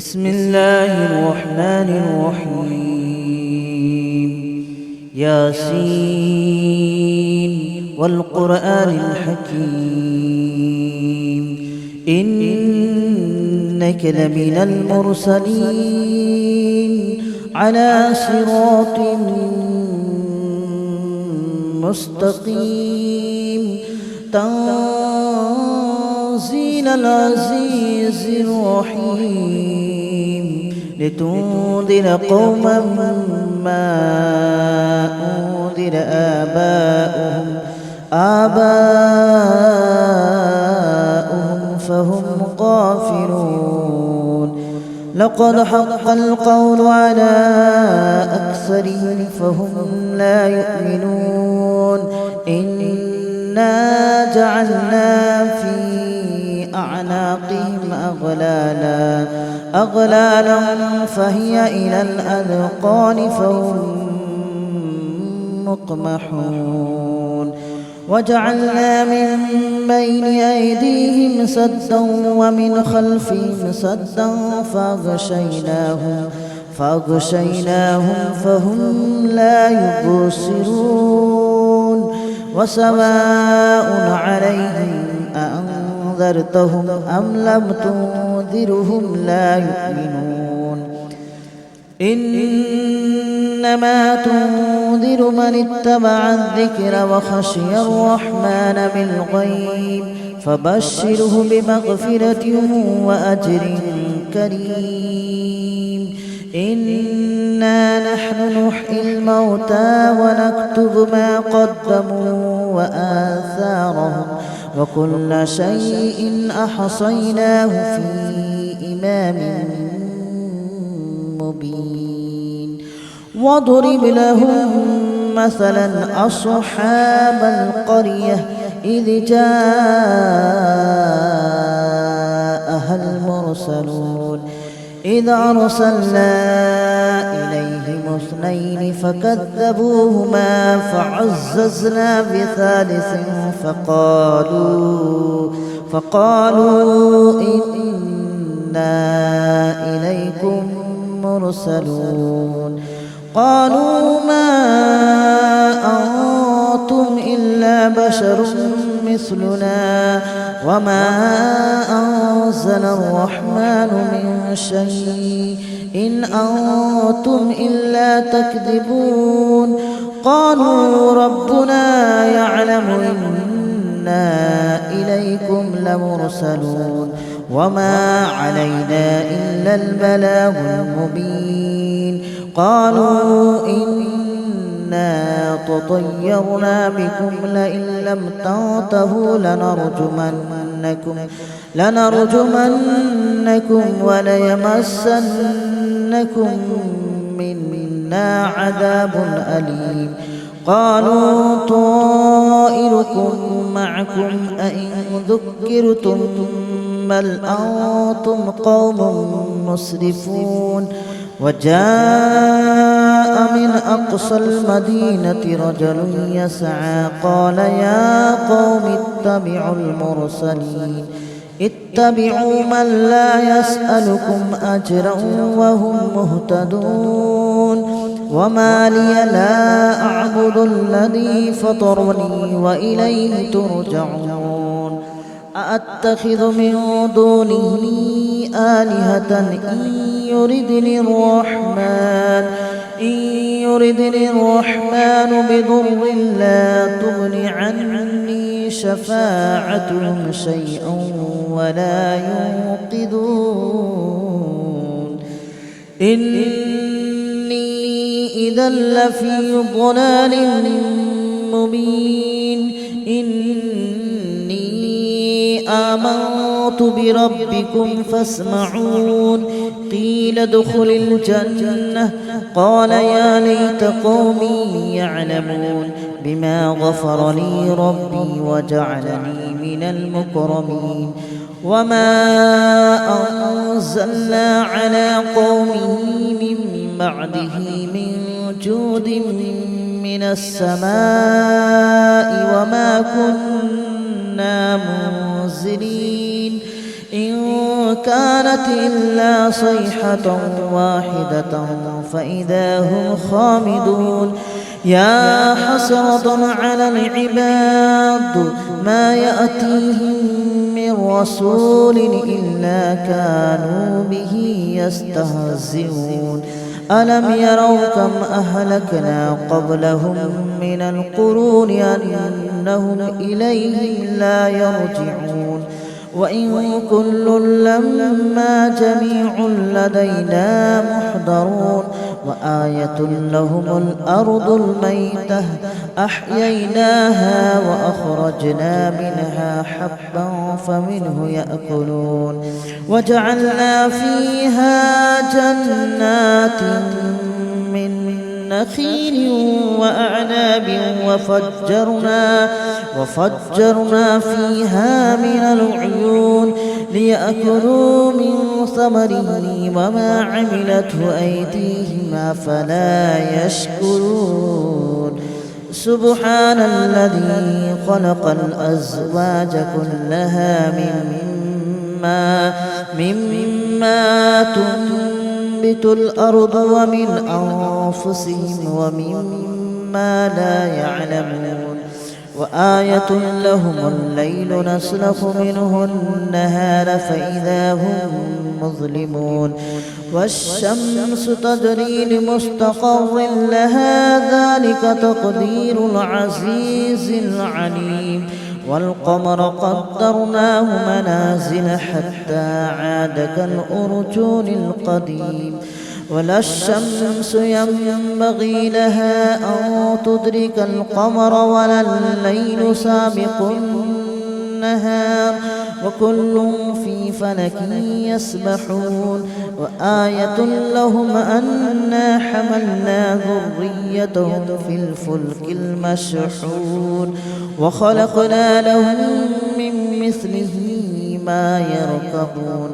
بسم الله الرحمن الرحيم. ياسين والقرآن الحكيم إنك لمن المرسلين على صراط مستقيم تنزيل العزيز الرحيم لتنذر قوما ما أنذر آباؤهم فهم غافلون. لقد حق القول على أكثرهم فهم لا يؤمنون. إنا جعلنا في أعناقهم أغلالا فهي إلى الأذقان فهم مقمحون. وجعلنا من بين أيديهم سدا ومن خلفهم سدا فأغشيناهم فهم لا يبصرون. وسواء عليهم أأنذرتهم أم لم تنذرهم لا يؤمنون. إنما تنذر من اتبع الذكر وخشي الرحمن بالغيب فبشره بمغفرة وأجر كريم. إنا نحن نحيي الموتى ونكتب ما قدموا وآثارهم وكل شيء أحصيناه في إمام مبين. واضرب لهم مثلا أصحاب القرية إذ جاءها المرسلون إذ أرسلنا إليهم اثنين فكذبوهما فعززنا بثالث فقالوا إنا إليكم مرسلون. قالوا ما أنتم إلا بشر مثلنا وما أنزل الرحمن من شيء إن أنتم إلا تكذبون. قالوا ربنا يعلم إنا إليكم لمرسلون وما علينا إلا البلاغ المبين. قالوا إنا تطيرنا بكم لئن لم تنتهوا لنرجمنكم وليمسنكم منا عذاب أليم. قالوا طائركم معكم أئن ذكرتم بل أنتم قوم مسرفون. وجاء من أقصى المدينة رجل يسعى قال يا قوم اتبعوا من لا يسألكم أجرا وهم مهتدون. وما لي لا أعبد الذي فطرني وإليه ترجعون. أأتخذ من دونه آلهة إن يردني الرحمن بضر لا تغن عني شفاعتهم شيئا ولا ينقذون. إني إذا لفي ضلال مبين. آمنت بربكم فاسمعون. قيل ادخل الجنة قال يا ليت قومي يعلمون بما غفر لي ربي وجعلني من المكرمين. وما أنزلنا على قومه من بعده من جود من السماء وما كنا منزلين. إن كانت إلا صيحة واحدة فإذا هم خامدون يا حسرة على العباد ما يأتيهم من رسول إلا كانوا به يستهزئون ألم يروا كم أهلكنا قبلهم من القرون أنهم إليهم لا يرجعون وإن كل لما جميع لدينا محضرون وآية لهم الأرض الميتة أحييناها وأخرجنا منها حبا فمنه يأكلون وجعلنا فيها جنات من نخيل وأعناب وفجرنا فيها من العيون ليأكلوا من ثمره وما عملته أيديهم أفلا يشكرون سبحان الذي خلق الأزواج كلها مما تنبت الأرض ومن أنفسهم ومما لا يعلمون وآية لهم الليل نسلخ منه النهار فإذا هم مظلمون والشمس تجري لمستقر لها ذلك تقدير العزيز العليم والقمر قدرناه منازل حتى عاد كالأرجون القديم ولا الشمس ينبغي لها أن تدرك القمر ولا الليل سابق النهار وكل في فلك يسبحون وآية لهم أنا حملنا ذريتهم في الفلك المشحون وخلقنا لهم من مثله ما يركبون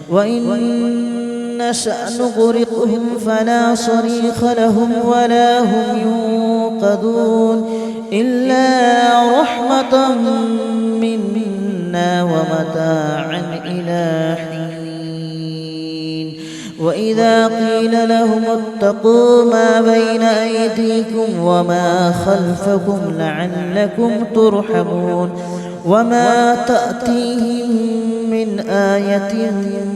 وإن نشأ نغرقهم فلا صريخ لهم ولا هم ينقذون إلا رحمة منا ومتاعا إلى حين وإذا قيل لهم اتقوا ما بين أيديكم وما خلفكم لعلكم ترحمون وما تأتيهم من آية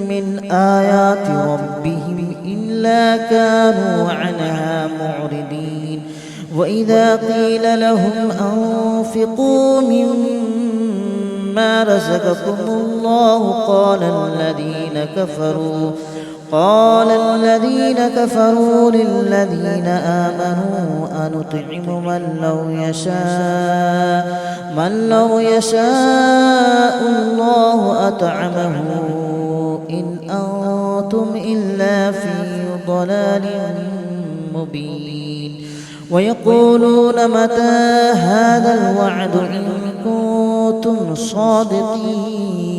من آيات ربهم إلا كانوا عنها معرضين وإذا قيل لهم أنفقوا مما رزقكم الله قال الذين كفروا للذين آمنوا أنطعم من لو يشاء الله أطعمه إن أنتم إلا في ضلال مبين ويقولون متى هذا الوعد إن كنتم صادقين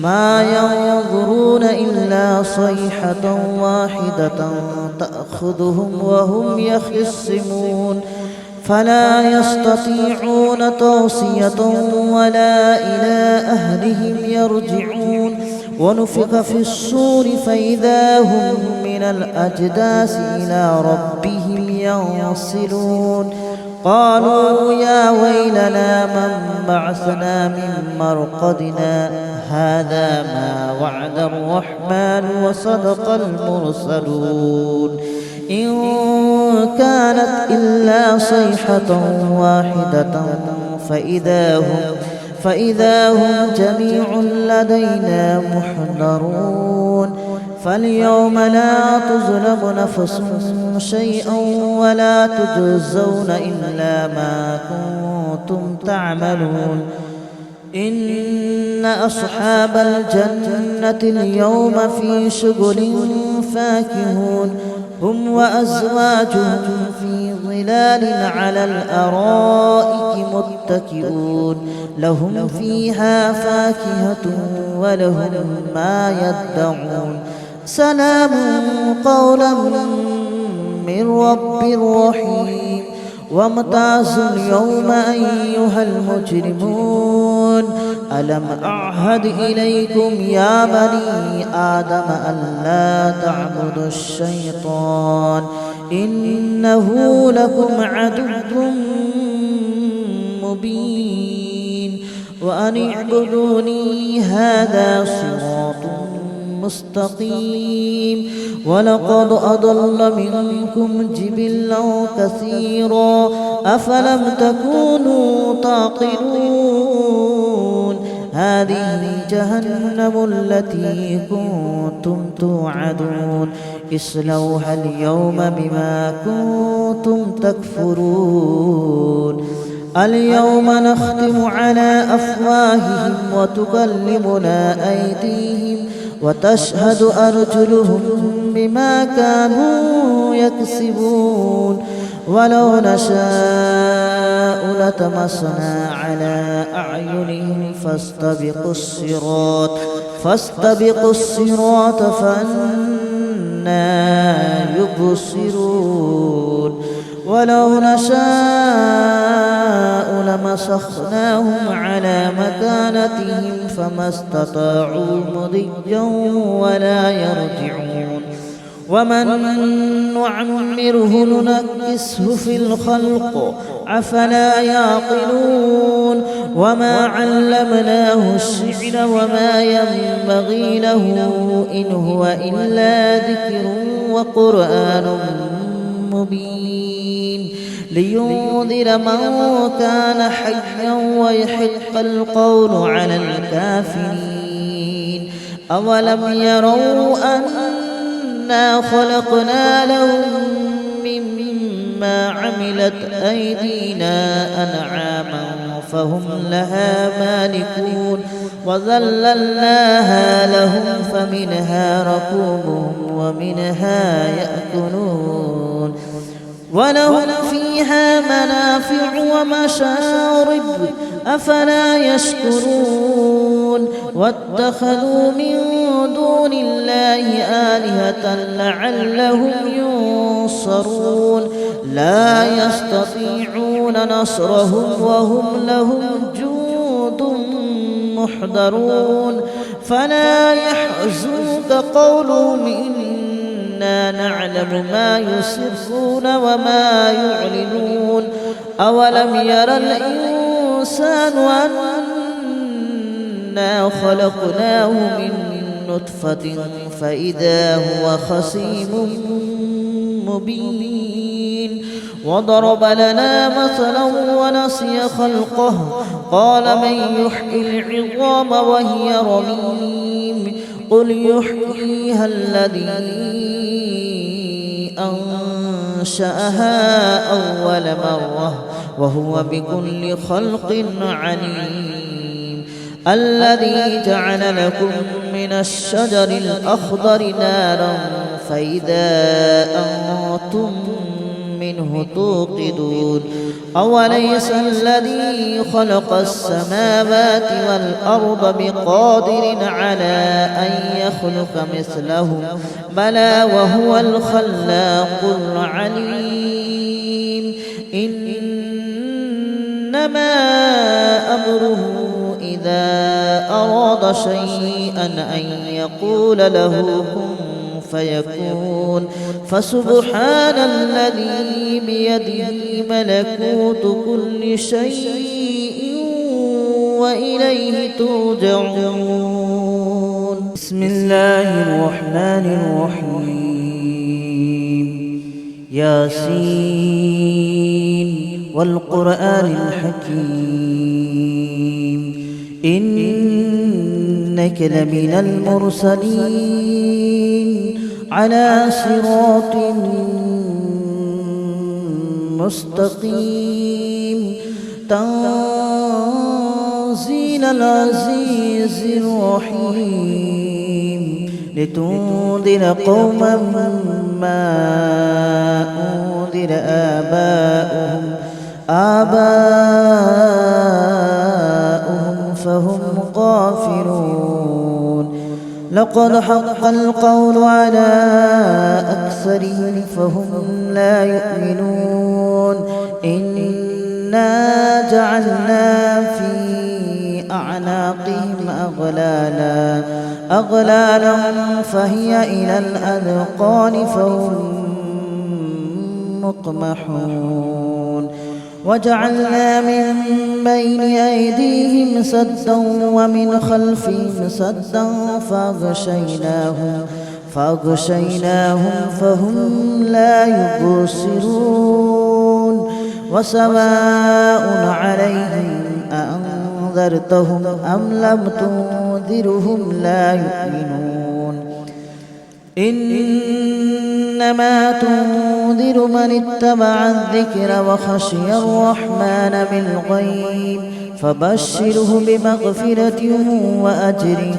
ما ينظرون إلا صيحة واحدة تأخذهم وهم يخصمون فلا يستطيعون توصية ولا إلى أهلهم يرجعون ونفخ في الصور فإذا هم من الأجداث إلى ربهم ينسلون قالوا يا ويلنا من بعثنا من مرقدنا هذا ما وعد الرحمن وصدق المرسلون إن كانت إلا صيحة واحدة فإذا هم جميع لدينا محضرون فاليوم لا تظلم نفس شيئا ولا تجزون إلا ما كنتم تعملون إن أصحاب الجنة اليوم في شغل فاكهون هم وأزواجهم في ظلال على الأرائك متكئون لهم فيها فاكهة ولهم ما يدعون سلام قولا من رب رحيم وامتازوا اليوم أيها المجرمون ألم أعهد إليكم يا بني آدم ألا تعبدوا الشيطان إنه لكم عدو مبين وأن اعبدوني هذا صراط مستقيم ولقد أضل منكم جبلا كثيرا أفلم تكونوا تعقلون هذه جهنم التي كنتم توعدون اصلوها اليوم بما كنتم تكفرون اليوم نختم على أفواههم وتكلمنا أيديهم وتشهد أرجلهم بما كانوا يكسبون ولو نشاء لطمسنا على أعينهم فاستبقوا الصراط فأنى يبصرون ولو نشاء لمسخناهم على مكانتهم فما استطاعوا مضيا ولا يرجعون ومن نعمره ننكسه في الخلق أفلا يعقلون وما علمناه الشعر وما ينبغي له إن هو إلا ذكر وقرآن مبين لينذر من كان حيا ويحق القول على الكافرين أولم يروا أنا خلقنا لهم مما عملت أيدينا أنعاما فهم لها مالكون وذللناها لهم فمنها ركوبهم ومنها يأكلون ولهم فيها منافع ومشارب أفلا يشكرون واتخذوا من دون الله آلهة لعلهم ينصرون لا يستطيعون نصرهم وهم لهم جند محضرون فلا يحزنك قولهم إنا نعلم ما يسرون وما يعلنون أولم ير الإنسان أنا خلقناه من نطفة فإذا هو خصيم مبين وضرب لنا مثلا ونسي خلقه قال من يحيي العظام وهي رميم قل يحييها الذي أنشأها أول مرة وهو بكل خلق عليم الذي جعل لكم من الشجر الأخضر نارا فإذا أنتم منه توقدون أوليس الذي خلق السماوات والأرض بقادر على أن يخلق مثلهم بلى وهو الخلاق العليم إنما أمره إذا أراد شيئا أن يقول له كن فيكون فسبحان الذي بيده ملكوت كل شيء وإليه ترجعون بسم الله الرحمن الرحيم ياسين والقرآن الحكيم إنك لمن المرسلين على صراط مستقيم تنزيل العزيز الرحيم لتنذر قوما ما أنذر آباؤهم فهم غافلون لقد حق القول على أكثرهم فهم لا يؤمنون إنا جعلنا في أعناقهم أغلالا فهي إلى الأذقان فهم مقمحون وجعلنا من بين أيديهم سدا ومن خلفهم سدا فأغشيناهم فهم لا يبصرون وسواء عليهم أأنذرتهم أم لم تنذرهم لا يؤمنون إنما تنذر من اتبع الذكر وخشي الرحمن بالغيب فبشره بمغفرة وأجر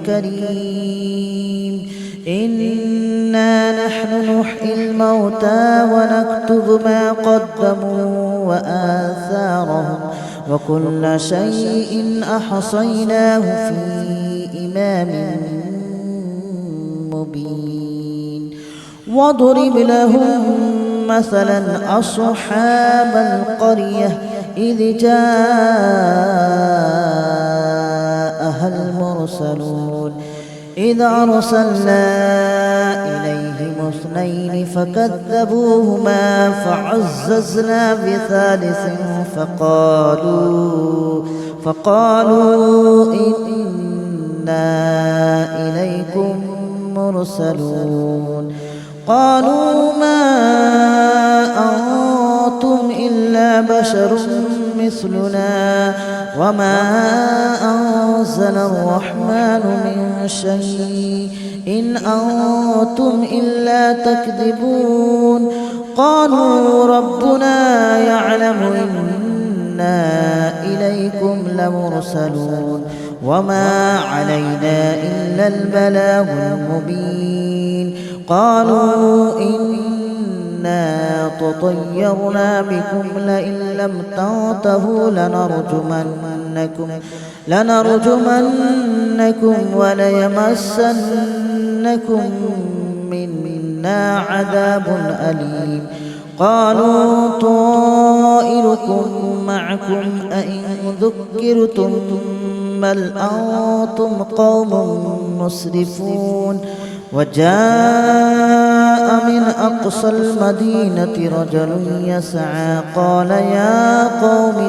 كريم إنا نحن نحيي الموتى ونكتب ما قدموا وآثارهم وكل شيء أحصيناه في إمام مبين واضرب لهم مثلا أصحاب القرية إذ جاءها المرسلون إذ أرسلنا إليهم اثنين فكذبوهما فعززنا بثالث فقالوا إنا إليكم مرسلون قالوا ما أنتم إلا بشر مثلنا وما أنزل الرحمن من شيء إن أنتم إلا تكذبون قالوا ربنا يعلم إنا إليكم لمرسلون وما علينا إلا البلاغ المبين قالوا إنا تطيرنا بكم لئن لم تنتهوا لنرجمنكم وليمسنكم منا عذاب أليم قالوا طائركم معكم أئن ذكرتم بل أنتم قوم مسرفون وجاء من أقصى المدينة رجل يسعى قال يا قوم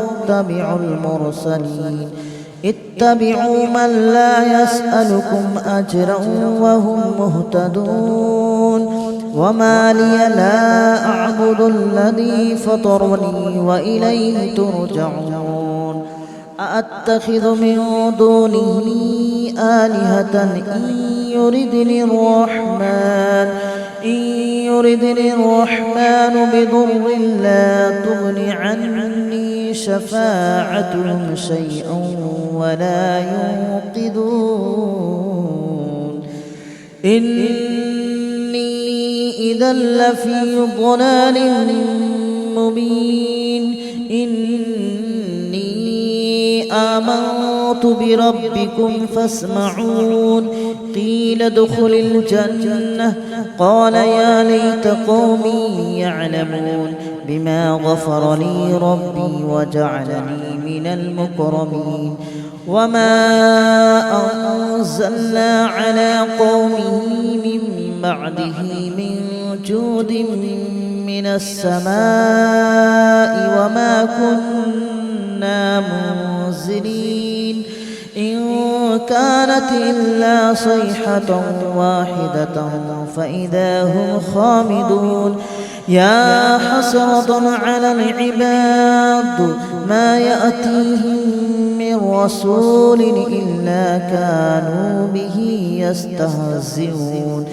اتبعوا من لا يسألكم أجرا وهم مهتدون وما لي لا أعبد الذي فطرني وإليه ترجعون أأتخذ من دونه آلهة إن يردني الرحمن بضر لا تغن عني شفاعتهم شيئا ولا ينقذون إني إذا لفي ضلال مبين إني آمنت بربكم فاسمعون قيل ادخل الجنة قال يا ليت قومي يعلمون بما غفر لي ربي وجعلني من المكرمين وما أنزلنا على قومه من بعده من جود من السماء وما كنا منزلين إن كانت إلا صيحة واحدة فإذا هم خامدون يا حسرة على العباد ما يأتيهم من رسول إلا كانوا به يستهزئون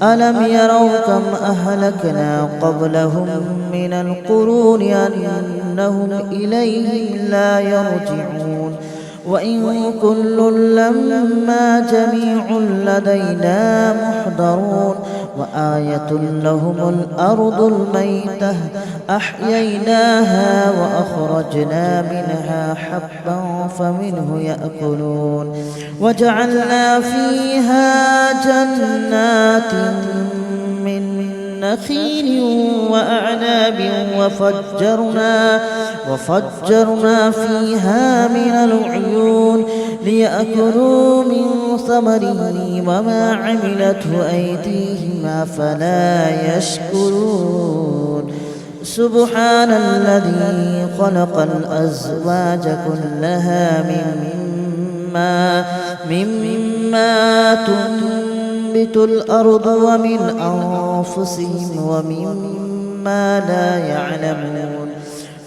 ألم يروا كم أهلكنا قبلهم من القرون أنهم إليهم لا يرجعون وإن كل لما جميع لدينا محضرون وآية لهم الأرض الميتة أحييناها وأخرجنا منها حبا فمنه يأكلون وجعلنا فيها جنات من نخيل وأعناب وفجرنا فيها من العيون ليأكلوا من ثمره وما عملته أيديهم أفلا يشكرون سبحان الذي خلق الأزواج كلها مما تنبت الأرض ومن أنفسهم ومما لا يعلمون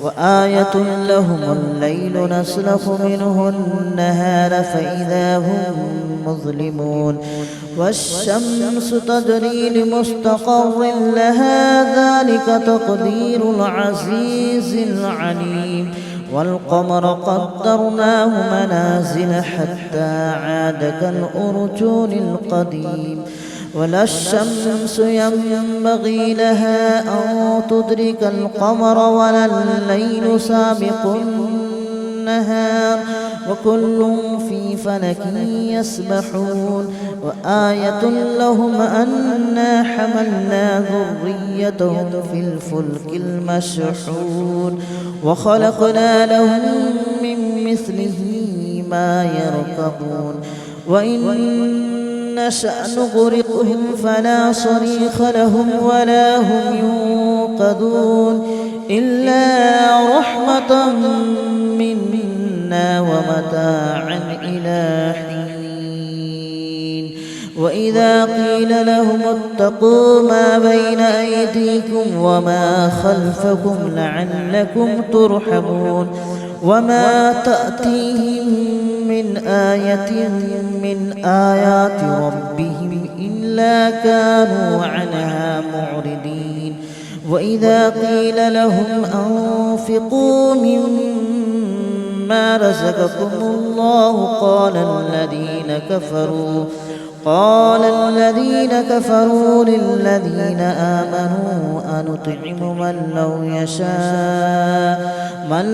وآية لهم الليل نسلخ منه النهار فإذا هم مظلمون والشمس تجري لمستقر لها ذلك تقدير العزيز العليم والقمر قدرناه منازل حتى عاد كالأرجون القديم ولا الشمس ينبغي لها أن تدرك القمر ولا الليل سابق النهار وكل في فلك يسبحون وآية لهم أنا حملنا ذريتهم في الفلك المشحون وخلقنا لهم من مثله ما يركبون وإن نشأ نغرقهم فلا صريخ لهم ولا هم ينقذون إلا رحمة منا ومتاعا إلى حين وإذا قيل لهم اتقوا ما بين أيديكم وما خلفكم لعلكم ترحمون وما تأتيهم من آية من آيات ربهم إلا كانوا عنها معرضين وإذا قيل لهم أنفقوا مما رزقكم الله قال الذين كفروا للذين آمنوا أنطعم من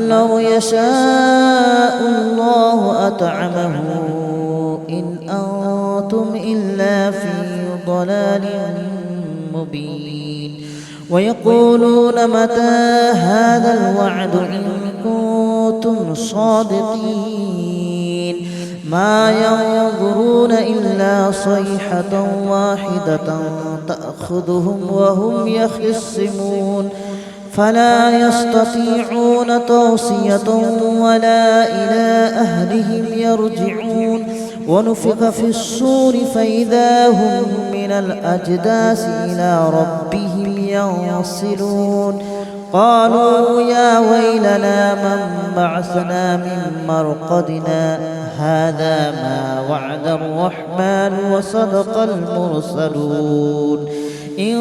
لو يشاء الله أطعمه إن أنتم إلا في ضلال مبين ويقولون متى هذا الوعد إن كنتم صادقين ما ينظرون إلا صيحة واحدة تأخذهم وهم يخصمون فلا يستطيعون توصية ولا إلى أهلهم يرجعون ونفخ في الصور فإذا هم من الأجداث إلى ربهم ينسلون قالوا يا ويلنا من بعثنا من مرقدنا هذا ما وعد الرحمن وصدق المرسلون إن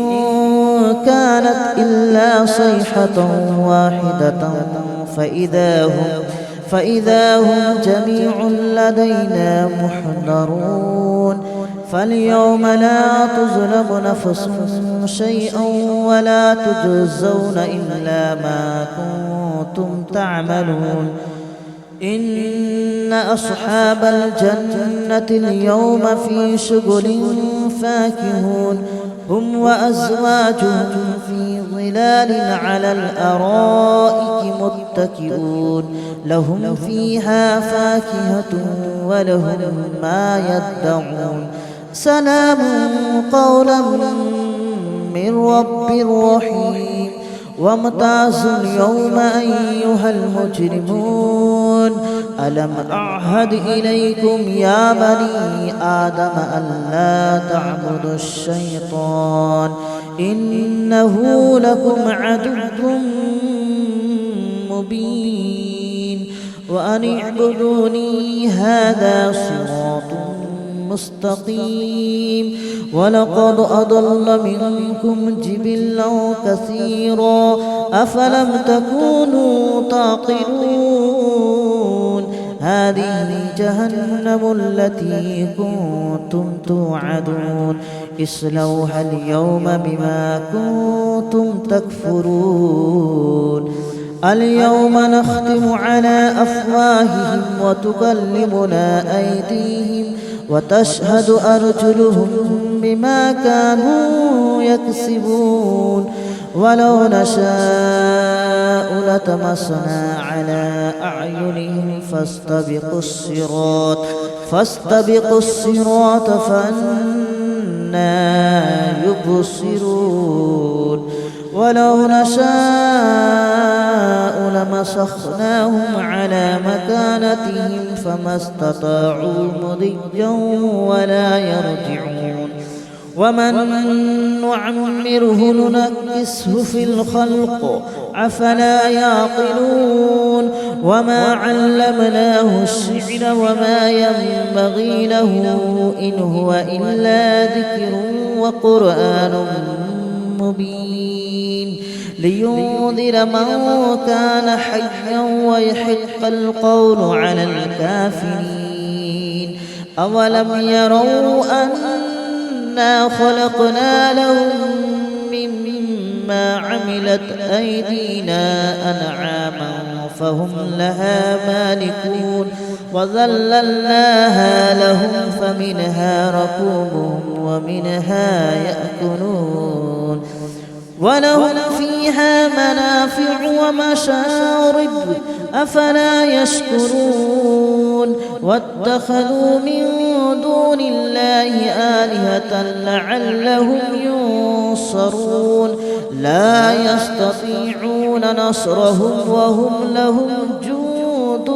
كانت إلا صيحة واحدة فإذا هم جميع لدينا محضرون فاليوم لا تظلم نفس شيئا ولا تجزون إلا ما كنتم تعملون إن أصحاب الجنة اليوم في شغل فاكهون هم وأزواجهم في ظلال على الأرائك متكئون لهم فيها فاكهة ولهم ما يدعون سلام قولا من رب رحيم وامتازوا اليوم أيها المجرمون ألم أعهد إليكم يا بني آدم ألا تعبدوا الشيطان إنه لكم عدو مبين وأن اعبدوني هذا صراط مستقيم ولقد أضل منكم جبلا كثيرا أفلم تكونوا تعقلون هذه جهنم التي كنتم توعدون اصلوها اليوم بما كنتم تكفرون اليوم نختم على أفواههم وتكلمنا أيديهم وتشهد أرجلهم بما كانوا يكسبون ولو نشاء لطمسنا على أعينهم فاستبقوا الصراط فأنى يبصرون ولو نشاء لمسخناهم على مكانتهم فما استطاعوا مضيا ولا يرجعون ومن نعمره ننكسه في الخلق أفلا يعقلون وما علمناه الشعر وما ينبغي له إن هو إلا ذكر وقرآن مبين لينذر من كان حيا ويحق القول على الكافرين أولم يروا أنا خلقنا لهم مما عملت أيدينا أنعاما فهم لها مالكون وذللناها لهم فمنها ركوبهم ومنها يأكلون ولهم فيها منافع ومشارب أفلا يشكرون واتخذوا من دون الله آلهة لعلهم ينصرون لا يستطيعون نصرهم وهم لهم جند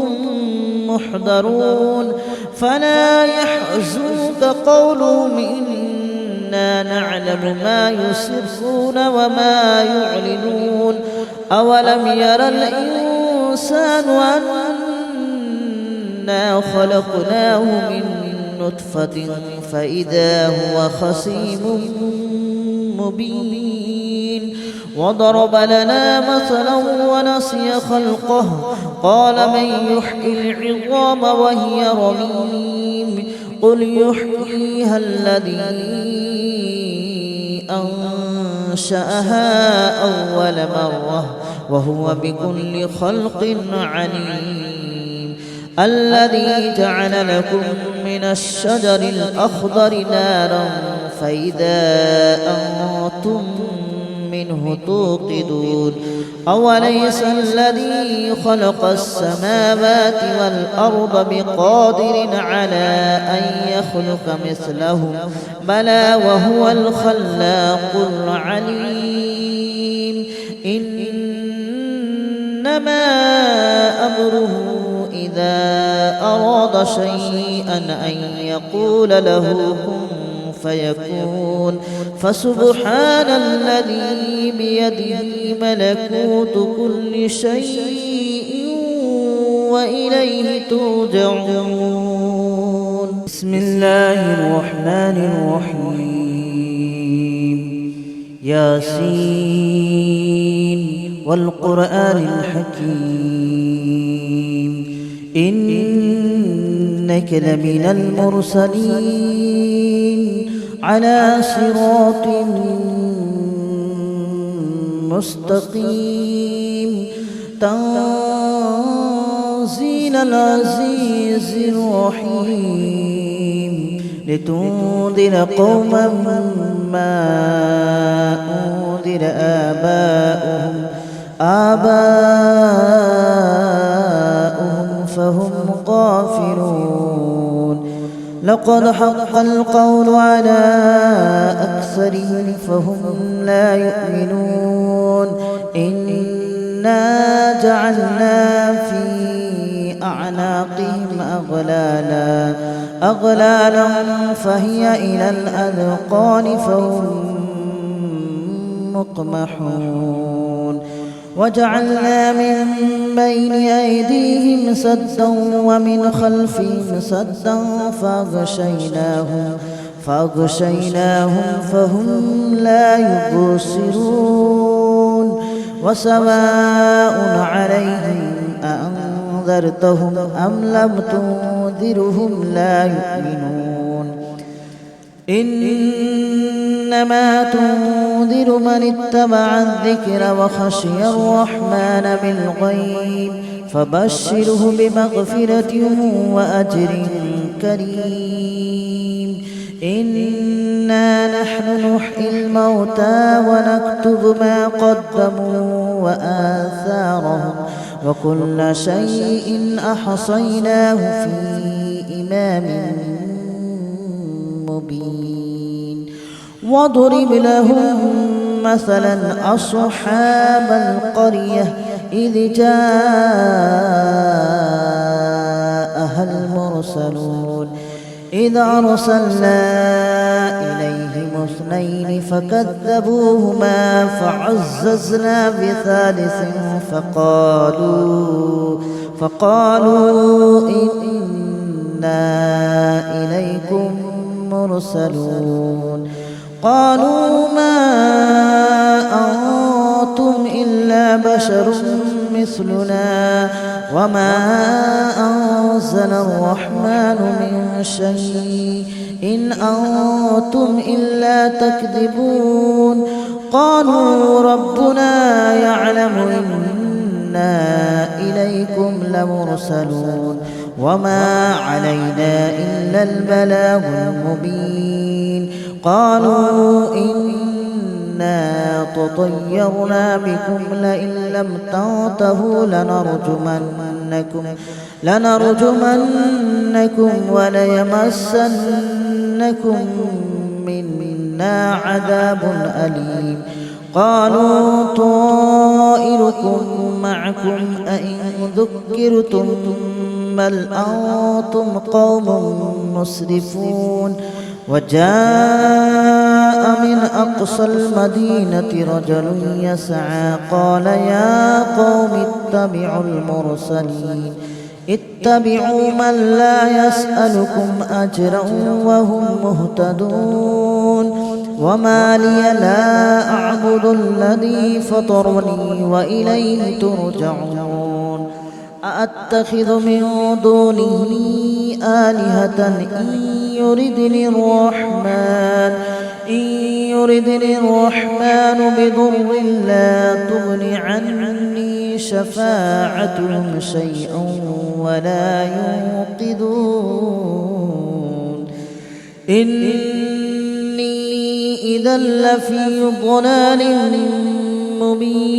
محضرون فلا يحزنك قولهم إنا نعلم ما يسرون وما يعلنون أولم ير الإنسان أنا خلقناه من نطفة فإذا هو خصيم مبين وضرب لنا مثلا ونسي خلقه قال من يحيي العظام وهي رميم قل يحييها الذي أنشأها أول مرة وهو بكل خلق عليم الذي جعل لكم من الشجر الأخضر نارا فإذا أنتم منه توقدون أوليس الذي خلق السماوات والأرض بقادر على أن يخلق مثلهم بلى وهو الخلاق العليم إنما أمره إذا أراد شيئا أن يقول له كن فيكون فسبحان الذي بيده ملكوت كل شيء وإليه ترجعون بسم الله الرحمن الرحيم ياسين والقرآن الحكيم إنك لمن المرسلين على صراط مستقيم تنزيل العزيز الرحيم لتنذر قوما ما أنذر آباؤهم فهم غافلون لقد حق القول على أكثرهم فهم لا يؤمنون إنا جعلنا في أعناقهم أغلالا فهي إلى الأذقان فهم مقمحون وجعلنا من بين أيديهم سدا ومن خلفهم سدا فأغشيناهم فهم لا يبصرون وسواء عليهم أأنذرتهم أم لم تنذرهم لا يؤمنون إنما تنذر من اتبع الذكر وخشي الرحمن بالغيب فبشره بمغفرة وأجر كريم إنا نحن نحيي الموتى ونكتب ما قدموا وآثارهم وكل شيء أحصيناه في إمام مبين واضرب لهم مثلا أصحاب القرية إذ جاءها المرسلون إذ أرسلنا إليهم اثنين فكذبوهما فعززنا بثالث فقالوا إنا إليكم مرسلون قالوا ما أنتم إلا بشر مثلنا وما أنزل الرحمن من شيء إن أنتم إلا تكذبون قالوا ربنا يعلم إنا إليكم لمرسلون وما علينا إلا البلاغ المبين قالوا إنا تطيرنا بكم لئن لم تنتهوا لنرجمنكم وليمسنكم منا عذاب أليم قالوا طائركم معكم أئن ذكرتم بل أنتم قوم مسرفون وجاء من أقصى المدينة رجل يسعى قال يا قوم اتبعوا المرسلين اتبعوا من لا يسألكم أجرا وهم مهتدون وما لي لا أعبد الذي فطرني وإليه ترجعون أأتخذ من دونه آلهة إن يردني الرحمن بضر لا تغن عني شفاعتهم شيئا ولا ينقذون إني إذا لفي ضلال مبين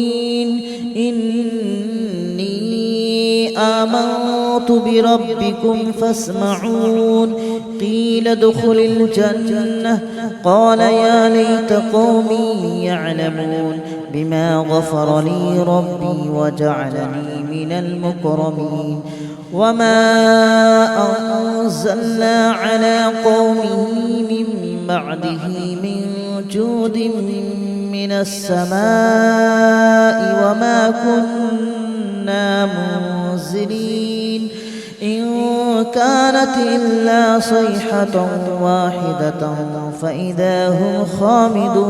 آمنت بربكم فاسمعون قيل ادخل الجنة قال يا ليت قومي يعلمون بما غفر لي ربي وجعلني من المكرمين وما أنزلنا على قومه من بعده من جود من السماء وما كنا منزلين إن كانت إلا صيحة واحدة فإذا هم خامدون